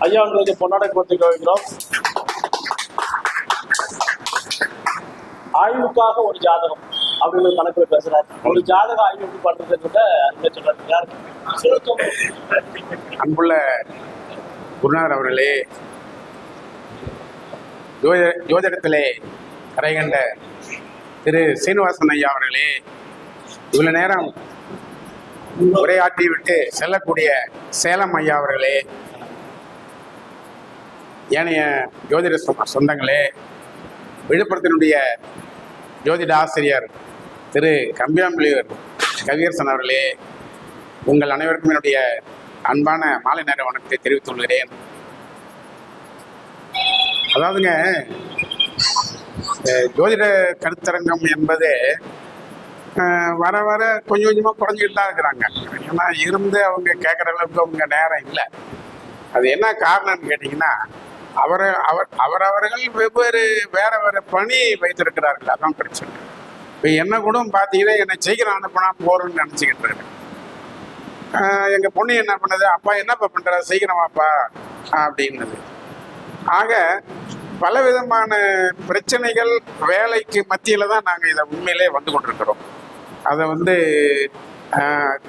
ஐயா உங்களுக்கு பொன்னாடை போட்டு வைக்கிறோம். ஆய்வுக்காக ஒரு ஜாதகம் அப்படின்னு கணக்கில் பேசுறாரு. ஒரு ஜாதகம் ஆய்வு பண்றதுன்னு சொல்றாரு. அன்புள்ள குருநாதர் அவர்களே, ஜோதிடத்திலே கரைகண்ட திரு சீனிவாசன் ஐயா அவர்களே, இவ்வளவு நேரம் உரையாற்றி விட்டு செல்லக்கூடிய சேலம் ஐயா அவர்களே, ஏனைய ஜோதிட சொந்தங்களே, விழுப்புரத்தினுடைய ஜோதிட ஆசிரியர் திரு கம்பியாம்பிலியூர் கவியரசன் அவர்களே, உங்கள் அனைவருக்கும் என்னுடைய அன்பான மாலை நேர வணக்கத்தை தெரிவித்துக் கொள்கிறேன். அதாவதுங்க, ஜோதிட கருத்தரங்கம் என்பது வர வர கொஞ்சம் கொஞ்சமாக குறைஞ்சிட்டு தான் இருக்கிறாங்க. ஏன்னா இருந்து அவங்க கேட்குற அளவுக்கு அவங்க நேரம் இல்லை. அது என்ன காரணம்னு கேட்டிங்கன்னா, அவரவர்கள் வெவ்வேறு வேற பணி வைத்திருக்கிறார்கள். அதான் பிரச்சனை. இப்போ என்ன கூட பார்த்தீங்கன்னா, என்னை சீக்கிரம் அனுப்பினா போகிறோன்னு நினச்சிக்கிட்டு இருக்கேன். எங்கள் பொண்ணு என்ன பண்ணுது, அப்பா என்னப்பா பண்ணுற, சீக்கிரமாப்பா அப்படின்னது. ஆக பல விதமான பிரச்சனைகள் வேலைக்கு மத்தியில் தான் நாங்கள் இதை உண்மையிலே வந்து கொண்டிருக்கிறோம். அதை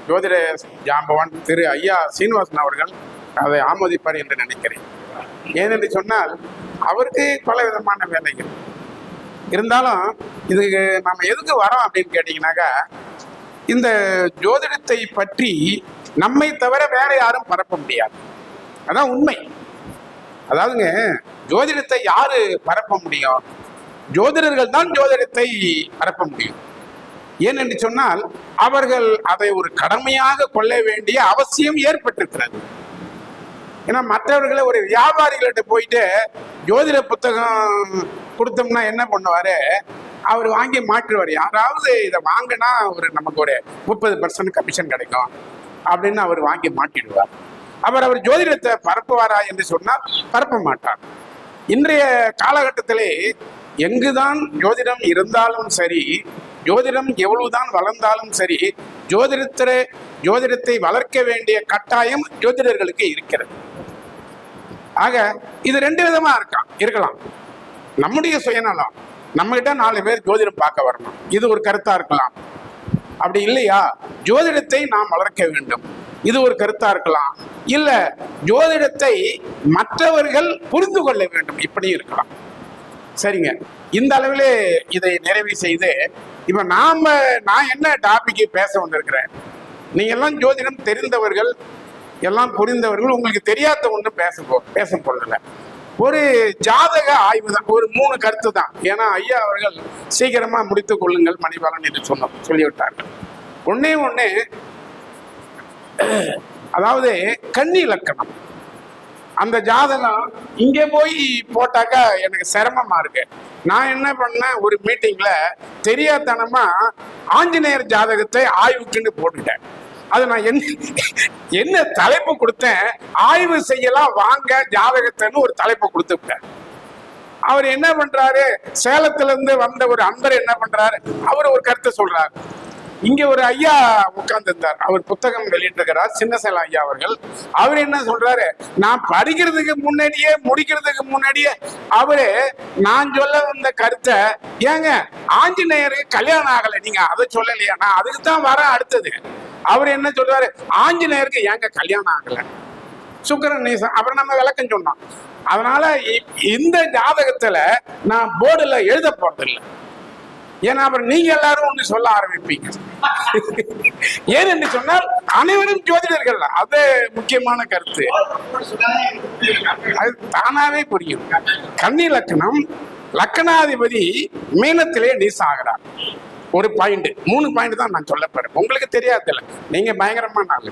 ஜோதிட ஜாம்பவான் திரு ஐயா சீனிவாசன் அவர்கள் அதை ஆமோதிப்பார் என்று நினைக்கிறேன். ஏனென்று சொன்னால், அவருக்கு பல விதமான வேலைகள் இருந்தாலும் இதுக்கு நம்ம எதுக்கு வரோம் அப்படின்னு கேட்டிங்கனாக்கா, இந்த ஜோதிடத்தை பற்றி நம்மை தவிர வேற யாரும் பரப்ப முடியாது. அதான் உண்மை. அதாவதுங்க, ஜோதிடத்தை யாரு பரப்ப முடியும்? ஜோதிடர்கள் தான் ஜோதிடத்தை பரப்ப முடியும். ஏனென்று சொன்னால், அவர்கள் அதை ஒரு கடமையாக கொள்ள வேண்டிய அவசியம் ஏற்பட்டிருக்கிறது. ஏன்னா மற்றவர்களை ஒரு வியாபாரிகள்கிட்ட போயிட்டு ஜோதிட புத்தகம் கொடுத்தோம்னா என்ன பண்ணுவாரு, அவர் வாங்கி மாற்றுவார். யாராவது இதை வாங்கினா நமக்கு ஒரு 30% கமிஷன் கிடைக்கும் அப்படின்னு அவர் வாங்கி மாட்டிடுவார். அவர் ஜோதிடத்தை பரப்புவாரா என்று சொன்னால் பரப்ப மாட்டார். இன்றைய காலகட்டத்திலே எங்குதான் ஜோதிடம் இருந்தாலும் சரி, ஜோதிடம் எவ்வளவுதான் வளர்ந்தாலும் சரி, ஜோதிடத்தை வளர்க்க வேண்டிய கட்டாயம் ஜோதிடர்களுக்கு இருக்கிறது. ஆக இது ரெண்டு விதமா இருக்கலாம். நம்முடைய சுயநலம், நம்ம கிட்ட 4 பேர் ஜோதிடம் பார்க்க வரணும், இது ஒரு கருத்தா இருக்கலாம். அப்படி இல்லையா, ஜோதிடத்தை நாம் வளர்க்க வேண்டும், இது ஒரு கருத்தா இருக்கலாம். இல்ல ஜோதிடத்தை மற்றவர்கள் புரிந்து கொள்ள வேண்டும், இப்படி இருக்கலாம். சரிங்க, இந்த அளவிலே இதை நிறைவு செய்து இப்ப நான் என்ன டாபிக் பேச வந்திருக்கிறேன். நீங்க எல்லாம் ஜோதிடம் தெரிந்தவர்கள், எல்லாம் புரிந்தவர்கள். உங்களுக்கு தெரியாத ஒன்று பேச போறதில்ல. ஒரு ஜாதக ஆய்வு தான், ஒரு 3 கருத்து தான். ஏன்னா ஐயா அவர்கள் சீக்கிரமா முடித்துக் கொள்ளுங்கள் மணிபாலன் என்று சொல்லிவிட்டார்கள். ஒன்னே அதாவது கன்னி இலக்கணம். அந்த ஜாதகம் இங்கே போய் போட்டாக்கா எனக்கு சிரமமா இருக்கு. நான் என்ன பண்ணேன், ஒரு மீட்டிங்ல தெரியாதனமா ஆஞ்சநேயர் ஜாதகத்தை ஆய்வுக்குன்னு போட்டுட்டேன். அது நான் என்ன தலைப்பு கொடுத்தேன், ஆய்வு செய்யலாம் வாங்க ஜாதகத்தைன்னு ஒரு தலைப்பு கொடுத்துட்டேன். அவர் என்ன பண்றாரு, சேலத்துல இருந்து வந்த ஒரு அன்பர் என்ன பண்றாரு, அவர் ஒரு கருத்தை சொல்றாரு. இங்க ஒரு ஐயா உட்கார்ந்து இருந்தார், அவர் புத்தகம் வெளியிட்டிருக்கிறார், சின்னசேலம் ஐயா அவர்கள். அவர் என்ன சொல்றாரு, நான் படிக்கிறதுக்கு முன்னாடியே முடிக்கிறதுக்கு முன்னாடியே நான் சொல்ல வந்த கருத்தை, ஏங்க ஆஞ்சநேயருக்கு கல்யாணம் ஆகலை, நீங்க அதை சொல்லலையா, நான் அதுக்கு தான் வர அடுத்தது. அவர் என்ன சொல்றாரு, ஆஞ்சநேயருக்கு ஏங்க கல்யாணம் ஆகல, சுக்கிரன் நீசம். அப்புறம் நம்ம விளக்கம் சொன்னோம். அதனால இந்த ஜாதகத்துல நான் போர்டுல எழுத போறதில்லை. ஏன்னா அப்புறம் நீங்க எல்லாரும் ஒண்ணு சொல்ல ஆரம்பிப்பீங்க. ஏன்னு சொன்னால் அனைவரும் ஜோதிடர்கள், அது முக்கியமான கருத்து. அது தானாவே புரியும். கன்னி லக்கணம், லக்கணாதிபதி மீனத்திலே நீசாகிறார். ஒரு பாயிண்ட், 3 பாயிண்ட் தான் நான் சொல்ல போறேன், உங்களுக்கு தெரியாது இல்லை, நீங்க பயங்கரமான ஆளு.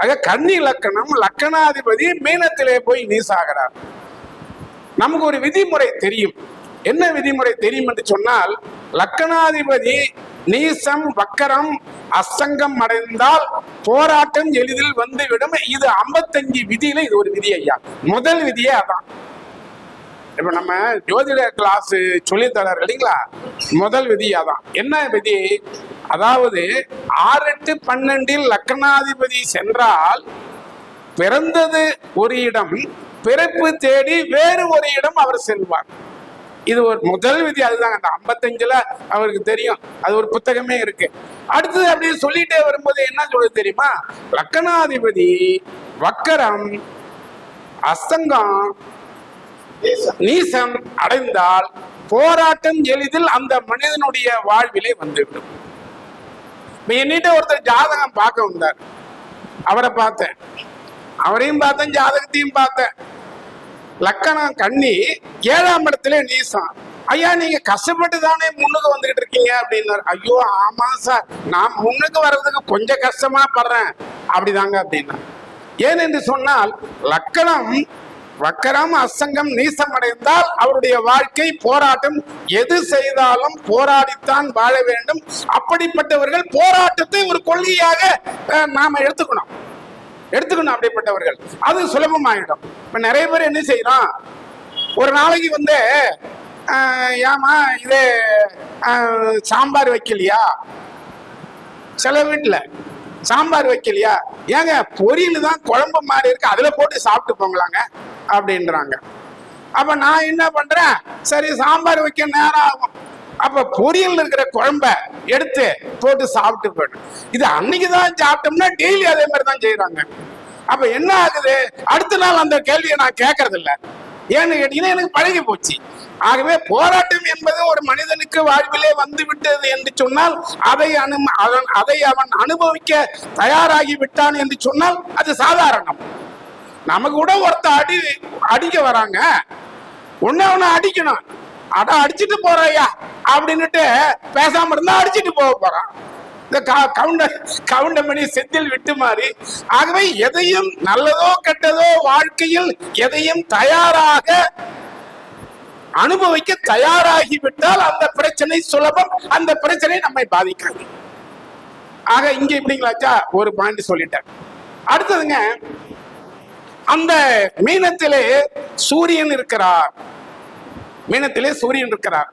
ஆக கன்னி லக்கணம், லக்கணாதிபதி மீனத்திலே போய் நீசாகிறார். நமக்கு ஒரு விதிமுறை தெரியும். என்ன விதிமுறை தெரியும் என்று சொன்னால், லக்கணாதிபதி நீசம் வக்கரம் அசங்கம் அடைந்தால் போராட்டம் எளிதில் வந்துவிடும். இது 55 விதியில இது ஒரு விதி ஐயா. முதல் விதியே அதான். இப்ப நம்ம ஜோதிட கிளாஸ் சொல்லித்தரார் இல்லைங்களா, முதல் விதி அதான். என்ன விதி? அதாவது 6, 8, 12 லக்கணாதிபதி சென்றால் பிறந்தது ஒரு இடம், பிறப்பு தேடி வேறு ஒரு இடம் அவர் செல்வார். இது ஒரு முதல் விதி. அதுதான் அந்த 55ல அவருக்கு தெரியும். அது ஒரு புத்தகமே இருக்கு. அடுத்தது அப்படியே சொல்லிட்டே வரும்போது என்ன சொல்றது தெரியுமா? லக்கணாதிபதி வக்கரம் அஸ்தங்கம் நீசம் அடைந்தால் போராட்டம் எளிதில் அந்த மனிதனுடைய வாழ்விலே வந்துவிடும். என்னிட்ட ஒருத்தர் ஜாதகம் பார்க்க வந்தார். அவரை பார்த்தேன், அவரையும் பார்த்தேன், ஜாதகத்தையும் பார்த்தேன். லக்கணம் கன்னி, 7ஆம் இடத்துல நீசம். ஐயா நீங்க கஷ்டப்பட்டு தானே முன்னுக்கு வந்துகிட்டு இருக்கீங்க அப்படின்னாரு. ஐயோ ஆமா சார், நான் முன்னுக்கு வர்றதுக்கு கொஞ்சம் கஷ்டமா படுறேன் அப்படிதாங்க அப்படின்னா. ஏனென்று சொன்னால் லக்கணம் வக்கரம் அசங்கம் நீசம் அடைந்தால் அவருடைய வாழ்க்கை போராட்டம். எது செய்தாலும் போராடித்தான் வாழ வேண்டும். அப்படிப்பட்டவர்கள் போராட்டத்தை ஒரு கொள்கையாக நாம எடுத்துக்கணும். அப்படிப்பட்டவர்கள் அது சுலபமாயிடும். இப்ப நிறைய பேர் என்ன செய்யறோம், ஒரு நாளைக்கு வந்து ஏமா இது சாம்பார் வைக்கலையா, சில வீட்டுல சாம்பார் வைக்கலையா, ஏங்க பொரியல் தான் குழம்பு மாதிரி இருக்கு, அதுல போட்டு சாப்பிட்டு போங்களாங்க அப்படின்றாங்க. அப்ப நான் என்ன பண்றேன், சரி சாம்பார் வைக்க நேரம் ஆகும், அப்ப பொரியல் இருக்கிற குழம்ப எடுத்து போட்டு சாப்பிட்டு போயிடும். இது அன்னைக்குதான் சாப்பிட்டோம்னா டெய்லி அதே மாதிரி தான் செய்யறாங்க. அப்ப என்ன ஆகுது, அடுத்த நாள் அந்த கேள்வியை நான் கேட்கறது இல்லை. ஏன்னு கேட்டீங்கன்னா எனக்கு பழகி போச்சு. ஆகவே போராட்டம் என்பது ஒரு மனிதனுக்கு வாழ்விலே வந்து விட்டது என்று சொன்னால் அதை அவன் அனுபவிக்க தயாராகி விட்டான் என்று சொன்னால் அது சாதாரணம். நமக்கு கூட ஒருத்த அடிக்க வராங்க, ஒன்னு அடிக்கணும், அடிச்சுட்டு போறையா அப்படின்னுட்டு பேசாம இருந்தா அடிச்சுட்டு போக போறான். இந்த கவுண்டமணி செந்தில் விட்டு மாறி. ஆகவே எதையும் நல்லதோ கெட்டதோ வாழ்க்கையில் எதையும் தயாராக அனுபவிக்க தயாராகிவிட்டால் அந்த பிரச்சனை சுலபம், அந்த பிரச்சனை நம்மை பாதிக்காது. ஆக இங்க இப்படிங்களாச்சா ஒரு பாயிண்ட் சொல்லிட்டேன். அடுத்ததுங்க, அந்த மீனத்திலே சூரியன் இருக்கிறார். மீனத்திலே சூரியன் இருக்கிறார்.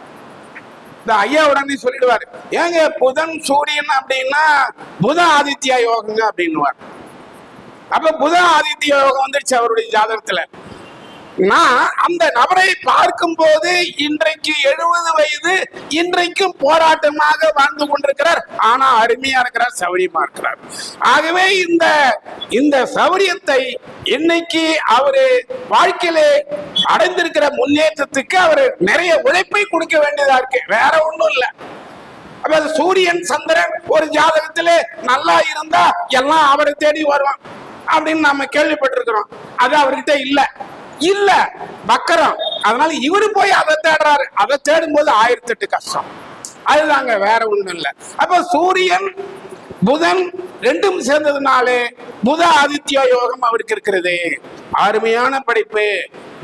இந்த ஐயா உடனே சொல்லிடுவார், ஏங்க புதன் சூரியன் அப்படின்னா புத ஆதித்யா யோகங்க அப்படின்னுவார். அப்ப புத ஆதித்ய யோகம் வந்துருச்சு அவருடைய ஜாதகத்துல. நான் அந்த நபரை பார்க்கும் போது இன்றைக்கு 70 வயது, இன்றைக்கும் போராட்டமாக வாழ்ந்து கொண்டிருக்கிறார். ஆனா அருமையா இருக்கிறார், சௌரியமா இருக்கிறார். ஆகவே இந்த சௌரியத்தை இன்னைக்கு அவரு வாழ்க்கையிலே அடைந்திருக்கிற முன்னேற்றத்துக்கு அவரு நிறைய உழைப்பை கொடுக்க வேண்டியதா இருக்கு, வேற ஒண்ணும் இல்லை. அப்ப சூரியன் சந்திரன் ஒரு ஜாதகத்திலே நல்லா இருந்தா எல்லாம் அவரை தேடி வருவான் அப்படின்னு நாம கேள்விப்பட்டிருக்கிறோம். அது அவர்கிட்ட இல்ல வக்கரம். அதனால இவரு போய் அதை தேடுறாரு. அதை தேடும் போது 1008 கஷ்டம். அதுதாங்க, வேற ஒண்ணும் இல்லை. அப்ப சூரியன் புதன் ரெண்டும் சேர்ந்ததுனாலே புத ஆதித்ய யோகம் அவருக்கு இருக்கிறது. அருமையான படிப்பு.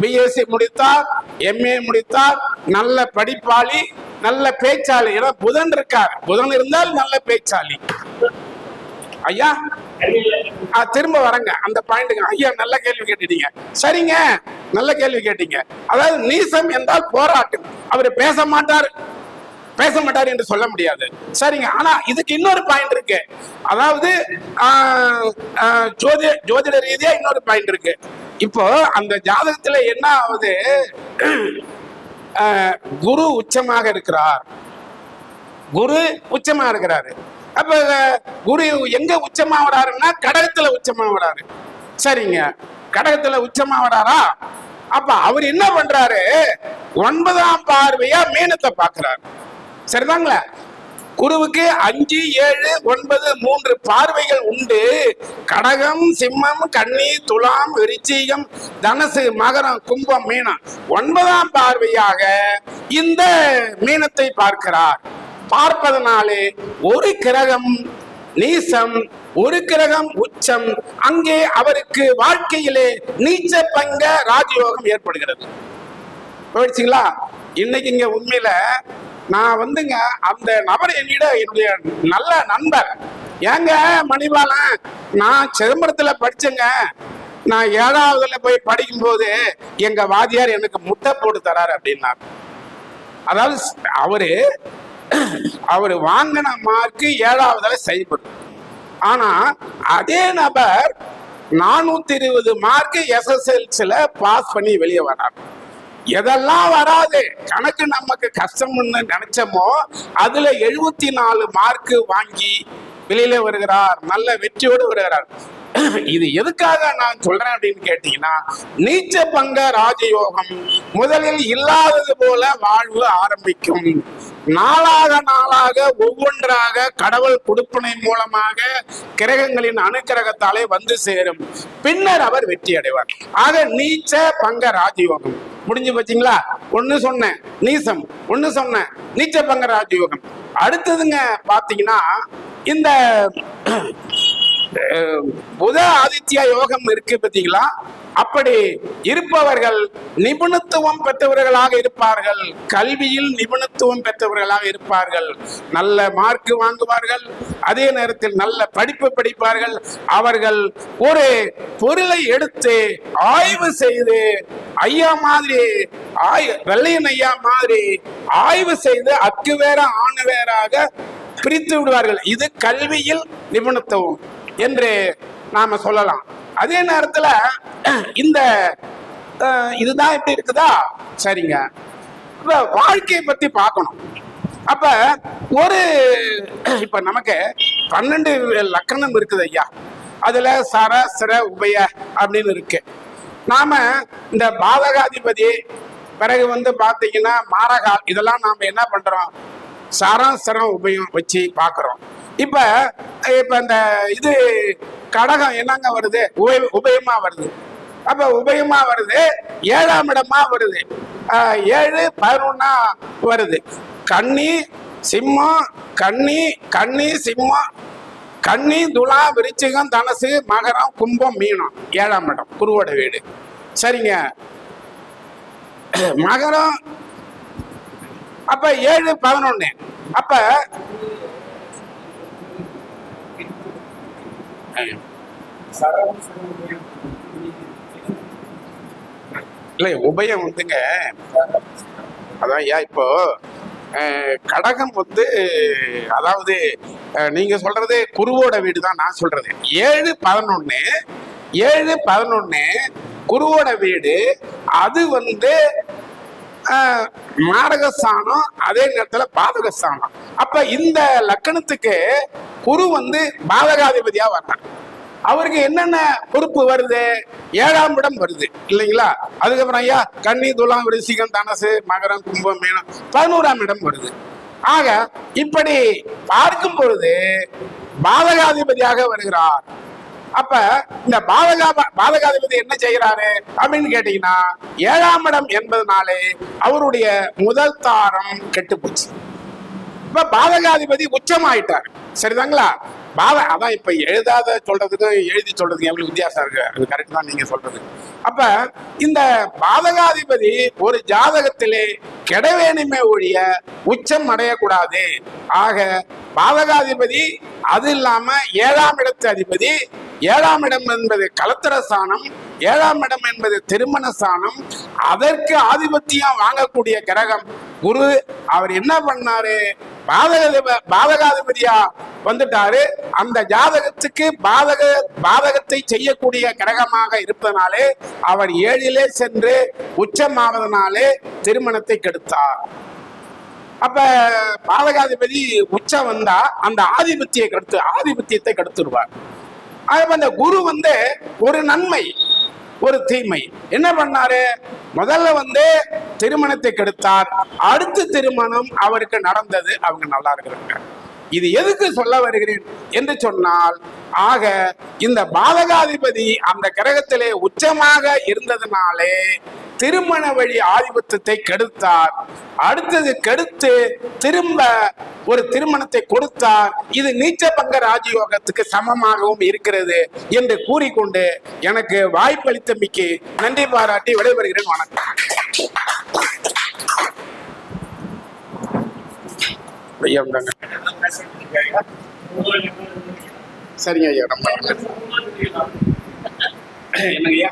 பிஎஸ்சி முடித்தார், எம்ஏ முடித்தார், நல்ல படிப்பாளி, நல்ல பேச்சாளி. ஏன்னா புதன் இருக்கார், புதன் இருந்தால் நல்ல பேச்சாளி. ஐயா திரும்ப வரங்க அந்த பாயிண்ட்டுங்க. ஐயா நல்ல கேள்வி கேட்டீங்க. சரிங்க, நல்ல கேள்வி கேட்டீங்க. அதாவது நீசம் என்றால் போராட்டம். அவரு பேச மாட்டார் என்று சொல்ல முடியாது. சரிங்க, ஆனா இதுக்கு இன்னொரு பாயிண்ட் இருக்கு. அதாவது ஜோதிட ரீதியா இன்னொரு பாயிண்ட் இருக்கு. இப்போ அந்த ஜாதகத்துல என்ன ஆகுது, குரு உச்சமாக இருக்கிறார். அப்ப குரு எங்க உச்சமா வராருன்னா கடகத்துல உச்சமா வராரு. சரிங்க, கடகத்துல உச்சமா வராரா? அப்ப அவர் என்ன பண்றாரு, 9ஆம் பார்வையா மீனத்தை பாக்குறாரு. சரிதாங்களா? குருவுக்கு 5, 7, 9, 3 பார்வைகள் உண்டு. கடகம், சிம்மம், கன்னி, துலாம், விருச்சிகம், தனுசு, மகரம், கும்பம், மீனம். 9ஆம் பார்வையாக இந்த மீனத்தை பார்க்கிறார். பார்ப்பதனாலே ஒரு கிரகம் நீசம், ஒரு கிரகம் உச்சம். அங்கே அவருக்கு வாழ்க்கையிலே நீச்ச பங்க ராஜயோகம் ஏற்படுகிறது. போயிடுச்சுங்களா? இன்னைக்கு இங்க உண்மையில நான் வந்துங்க அந்த நபர் என்னுடைய நல்ல நண்பர். ஏங்க மணிபாலன், நான் சிதம்பரத்துல படிச்சேங்க. நான் 7ஆவதுல போய் படிக்கும் போது எங்க வாத்தியார் எனக்கு முட்டை போட்டு தராரு அப்படின்னாரு. அதாவது அவரு வாங்கின மார்க்கு 7ஆவதுல செய்யப்படும். ஆனா அதே நபர் 420 மார்க் SSLCல பாஸ் பண்ணி வெளியே வராங்க. எதெல்லாம் வராது, கணக்கு நமக்கு கஷ்டம்னு நினைச்சோமோ அதுல 74 மார்க் வாங்கி வெளியில வருகிறார், நல்ல வெற்றியோடு வருகிறார். இது எதுக்காக நான் சொல்றேன் அப்படின்னு கேட்டீங்கன்னா, நீச்ச பங்க ராஜயோகம் முதலில் இல்லாதது போல வாழ்வு ஆரம்பிக்கும். நாளாக நாளாக ஒவ்வொன்றாக கடவுள் கொடுப்பனை மூலமாக கிரகங்களின் அனுக்கிரகத்தாலே வந்து சேரும். பின்னர் அவர் வெற்றி அடைவார். ஆக நீச்ச பங்க ராஜயோகம் முடிஞ்சு போச்சுங்களா? ஒண்ணு சொன்னேன் நீசம், ஒண்ணு சொன்னேன் நீச்ச பங்க ராஜயோகம். அடுத்ததுங்க பாத்தீங்கன்னா, இந்த புத ஆதித்ய யோகம் இருக்கு பார்த்தீங்களா? அப்படி இருப்பவர்கள் நிபுணத்துவம் பெற்றவர்களாக இருப்பார்கள், கல்வியில் நிபுணத்துவம் பெற்றவர்களாக இருப்பார்கள், நல்ல மார்க் வாங்குவார்கள், அதே நேரத்தில் நல்ல படிப்பு படிப்பார்கள். அவர்கள் ஒரு பொருளை எடுத்து ஆய்வு செய்து ஐயா மாதிரி வெள்ளையன் ஐயா மாதிரி ஆய்வு செய்து அக்கு வேற ஆணு வேறாக பிரித்து விடுவார்கள். இது கல்வியில் நிபுணத்துவம் என்று நாம சொல்லலாம். அதே நேரத்துல இந்த இதுதான் எப்படி இருக்குதா? சரிங்க, இப்ப வாழ்க்கையை பத்தி பார்க்கணும். அப்ப ஒரு இப்ப நமக்கு 12 லக்கணம் இருக்குது ஐயா. அதுல சர சிர உபய அப்படின்னு இருக்கு. நாம இந்த பாதகாதிபதி பிறகு பாத்தீங்கன்னா மாரகால், இதெல்லாம் நாம என்ன பண்றோம்? சரம் சிரம் உபயம் வச்சு பாக்குறோம். இப்ப இந்த இது கடகம் என்னங்க வருது? உபயமா வருது. அப்ப உபயமா வருது, 7ஆம் இடமா வருது, 7 11 வருது. கன்னி சிம்மம், கன்னி கன்னி சிம்மம், கன்னி துலா விருச்சிகம் தனுசு மகரம் கும்பம் மீனம், 7ஆம் இடம் குருவோட வீடு. சரிங்க, மகரம் அப்ப 7 11. அப்ப இல்ல உபயம் அதான் ஐயா. இப்போ கடகம் அதாவது நீங்க சொல்றது குருவோட வீடு தான். நான் சொல்றது 7 11 7 11 குருவோட வீடு. அது மாரகஸ்தானம், அதே நேரத்துல பாதகஸ்தானம். அப்ப இந்த லக்கணத்துக்கு குரு பாதகாதிபதியா வர்றார். அவருக்கு என்னென்ன பொறுப்பு வருது? 7ஆம் இடம் வருது இல்லைங்களா? அதுக்கப்புறம் ஐயா கன்னி துலாம் விருச்சிகம் தனுசு மகரம் கும்பம் மீனம் 11ஆம் இடம் வருது. ஆக இப்படி பார்க்கும் பொழுது பாதகாதிபதியாக வருகிறார். அப்ப இந்த பாதகாதிபதி என்ன செய்கிறாரு அப்படின்னு கேட்டீங்கன்னா, 7ஆம் இடம் என்பதனாலே அவருடைய முதல் தாரம் கெட்டுப்போச்சு. இப்ப பாதகாதிபதி உச்சமாயிட்டார். சரிதாங்களா? அதான் இப்ப எழுதாத சொல்றதுக்கு எழுதி சொல்றதுக்கு எவ்வளவு வித்தியாசம் இருக்கு. அது கரெக்ட் தான் நீங்க சொல்றது. அப்ப இந்த பாதகாதிபதி ஒரு ஜாதகத்திலே கெடவேணுமே ஒழிய உச்சம் அடையக்கூடாது. ஆக பாதகாதிபதி அது இல்லாம 7ஆம் இடத்து அதிபதி. 7ஆம் இடம் என்பது கலத்திர ஸ்தானம், 7ஆம் இடம் என்பது திருமண ஸ்தானம். அதற்கு ஆதிபத்தியம் வாங்கக்கூடிய கிரகம் குரு. அவர் என்ன பண்ணாரு? பாதகாதிபதியா வந்துட்டாரு. அந்த ஜாதகத்துக்கு பாதகத்தை செய்யக்கூடிய கிரகமாக இருப்பதனாலே அவர் 7லே சென்று உச்சமாவதனாலே திருமணத்தை கெடுத்தார். அப்ப பாதகாதிபதி உச்சம் வந்தா அந்த ஆதிபத்தியத்தை கெடுத்துருவார். அந்த குரு ஒரு நன்மை ஒரு தீமை என்ன பண்ணாரு? முதல்ல திருமணத்தை கெடுத்தார். அடுத்த திருமணம் அவருக்கு நடந்தது. அவங்க நல்லா இருக்கிறாங்க. இது எதுக்கு சொல்ல வருகிறேன் என்று சொன்னால், ஆக இந்த பாதகாதிபதி அந்த கிரகத்திலே உச்சமாக இருந்ததுனாலே திருமண வழி ஆதிபத்தியத்தை கெடுத்தார். அடுத்தது கெடுத்து திரும்ப ஒரு திருமணத்தை கொடுத்தார். இது நீச்ச பங்க ராஜயோகத்துக்கு சமமாகவும் இருக்கிறது என்று கூறிக்கொண்டு எனக்கு வாய்ப்பளித்தமைக்கு நன்றி பாராட்டி விடைபெறுகிறேன். வணக்கம். சரிங்க ஐயா, ரொம்ப என்னங்க ஐயா?